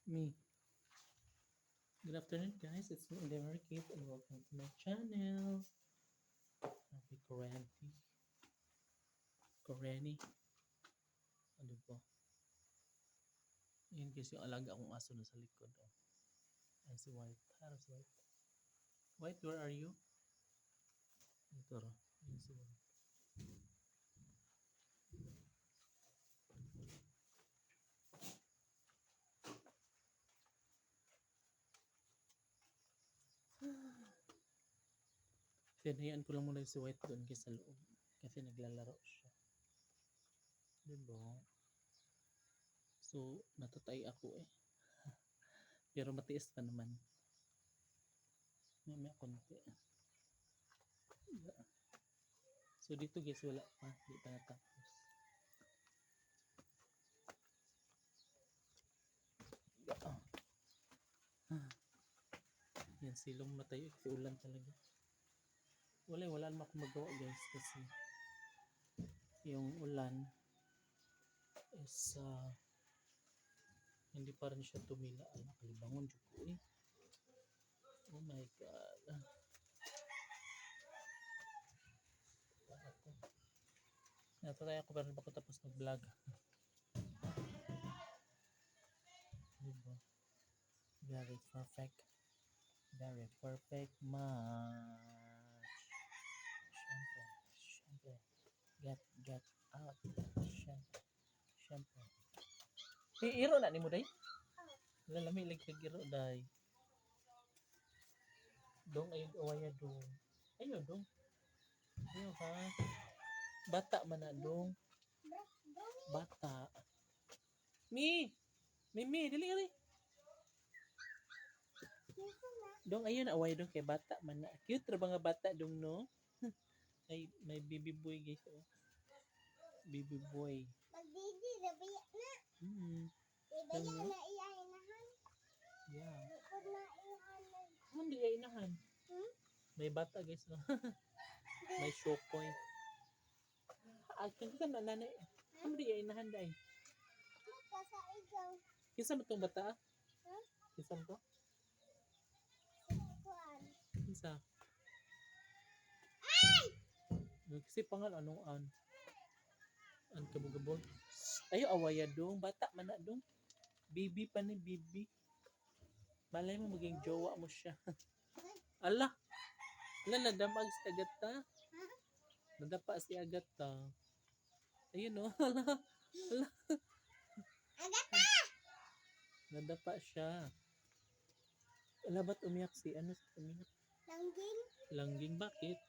Me. Good afternoon, guys. It's me, Demer Kate, and welcome to my channel. Happy Korenti. Koreni. Ano ba? Yun kasi yung alaga akong aso na sa likod. Oh. Ay, si White. Hello, si White. White, where are you? Ito ro. Yun si White. Tinayaan ko lang muna si White doon kasi sa loob. Kasi naglalaro siya. Diba? So, natatay ako eh. Pero matiis pa naman. May konti. So, dito guys, wala pa. Di pa natapos. Yan, silong matayo. Kasi ulan talaga. Wala naman akong magawa guys. Kasi yung ulan is hindi pa rin siya tumila. Ay, nakalibangon dyan ko eh. Oh my god. Natry ako pero bako tapos mag-vlog. Diba? Very perfect. Very perfect match. Siyempre. Get out. Siyempre. Iro na ni mo day? Lalami lagkag iro day. Dong ayun awaya dong. Ayun dong. Ayun ha. Bata man na dong. Bata. Mimi, dili gali. Dong ayun away dong kay bata man na. Cute ra ba nga bata dong no? Ay may baby boy guys oh. Baby boy. Magdidi na biya na. Iba Dong, na no? na iyainahan. Yeah. Bukod na iyainahan. Hindi ay inahan. May bata guys no. May shokoy. Akin ka na nanay. Hindi ay inahan dai. Mata sa igaw. Kinsa mo tong bata? Kinsa mo to? Kuan. Kinsa? Kasi pangal anong an kabugabol. Ayo awaya dong, bata man na dong. Bibi pa ni bibi. Malay mo maging jowa mo siya. Ala. Ala nadamag si Agata. Nadapa si Agata. Ayun oh. Ala. Ala. Agata! Nadapa siya. Ala ba't umiyak si ano? Umiyak. Langging. Langging bakit?